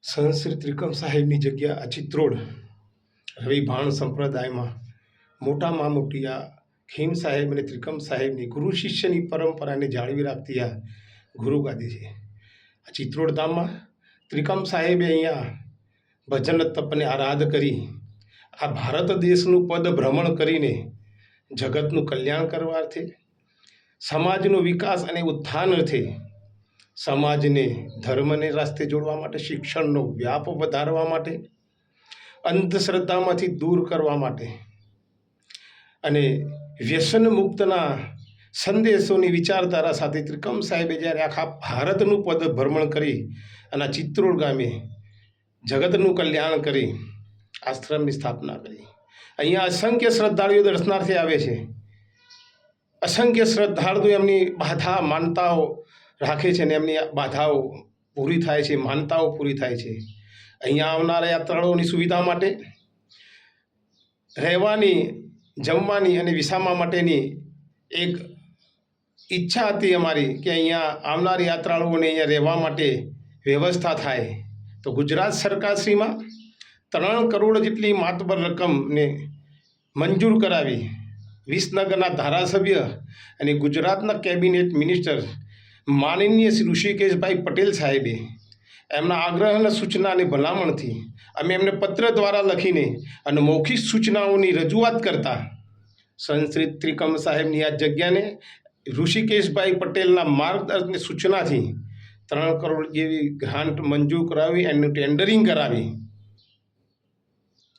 સંત શ્રી ત્રિકમ સાહેબની જગ્યા આ ચિત્રોડ રવિ ભાણ સંપ્રદાયમાં મોટામાં મોટી આ ખીમ સાહેબ અને ત્રિકમ સાહેબની ગુરુ શિષ્યની પરંપરાને જાળવી રાખતી આ ગુરુગાદી છે। આ ચિત્રોડ ધામમાં ત્રિકમ સાહેબે અહીંયા ભજન તપને આરાધ કરી આ ભારત દેશનું પદ ભ્રમણ કરીને જગતનું કલ્યાણ કરવા અર્થે, સમાજનો વિકાસ અને ઉત્થાન અર્થે, સમાજને ધર્મને રસ્તે જોડવા માટે, શિક્ષણનો વ્યાપ વધારવા માટે, અંધશ્રદ્ધામાંથી દૂર કરવા માટે અને વ્યસન મુક્તના સંદેશોની વિચારધારા સાથે ત્રિકમ સાહેબે જ્યારે આખા ભારતનું પદ ભ્રમણ કરી અને આ ચિત્રોડ ગામે જગતનું કલ્યાણ કરી આશ્રમની સ્થાપના કરી। અહીંયા અસંખ્ય શ્રદ્ધાળુઓ દર્શનાર્થે આવે છે। અસંખ્ય શ્રદ્ધાળુઓ એમની બાધા માનતાઓ રાખે છે અને એમની બાધાઓ પૂરી થાય છે, માનતાઓ પૂરી થાય છે। અહીંયા આવનારા યાત્રાળુઓની સુવિધા માટે રહેવાની, જમવાની અને વિસામા માટેની એક ઈચ્છા હતી અમારી કે અહીંયા આવનાર યાત્રાળુઓને અહીંયા રહેવા માટે વ્યવસ્થા થાય। તો ગુજરાત સરકારશ્રીમાં 3 કરોડ જેટલી માતબર રકમને મંજૂર કરાવી વિસનગરના ધારાસભ્ય અને ગુજરાતના કેબિનેટ મિનિસ્ટર માનનીય શ્રી ઋષિકેશભાઈ પટેલ સાહેબે એમના આગ્રહ અને સૂચના અને ભલામણથી અમે એમને પત્ર દ્વારા લખીને અને મૌખિક સૂચનાઓની રજૂઆત કરતા સંત શ્રી ત્રિકમ સાહેબની આ જગ્યાને ઋષિકેશભાઈ પટેલના માર્ગદર્શન સૂચનાથી 3 કરોડ જેવી ગ્રાન્ટ મંજૂર કરાવી, એનું ટેન્ડરિંગ કરાવી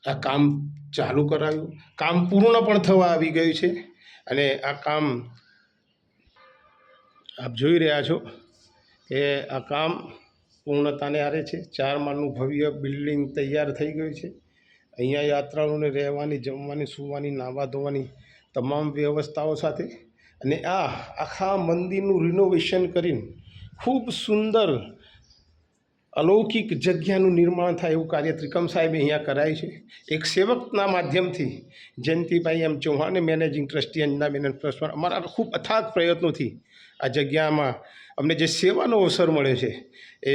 આ કામ ચાલુ કરાવ્યું। કામ પૂર્ણ પણ થવા આવી ગયું છે અને આ કામ આપ જોઈ રહ્યા છો કે આ કામ પૂર્ણતાને આરે છે। 4 માળનું ભવ્ય બિલ્ડિંગ તૈયાર થઈ ગયું છે। અહીંયા યાત્રાળુઓને રહેવાની, જમવાની, સૂવાની, નાહવા ધોવાની તમામ વ્યવસ્થાઓ સાથે અને આ આખા મંદિરનું રિનોવેશન કરીને ખૂબ સુંદર અલૌકિક જગ્યાનું નિર્માણ થાય એવું કાર્ય ત્રિકમ સાહેબે અહીંયા કરાય છે। એક સેવકના માધ્યમથી Jayantibhai M Chauhan, managing trustee Anjanaben trust, અમારા ખૂબ અથાગ પ્રયત્નોથી આ જગ્યામાં અમને જે સેવાનો અવસર મળે છે એ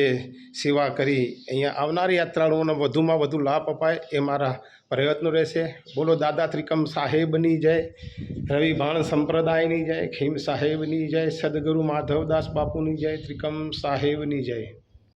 સેવા કરી અહીંયા આવનાર યાત્રાળુઓને વધુમાં વધુ લાભ અપાય એ મારા પ્રયત્નો રહેશે। બોલો દાદા ત્રિકમ સાહેબની જય, રવિ ભાણ સંપ્રદાયની જય, ખીમ સાહેબની જય, સદગુરુ માધવદાસ બાપુની જય, ત્રિકમ સાહેબની જય।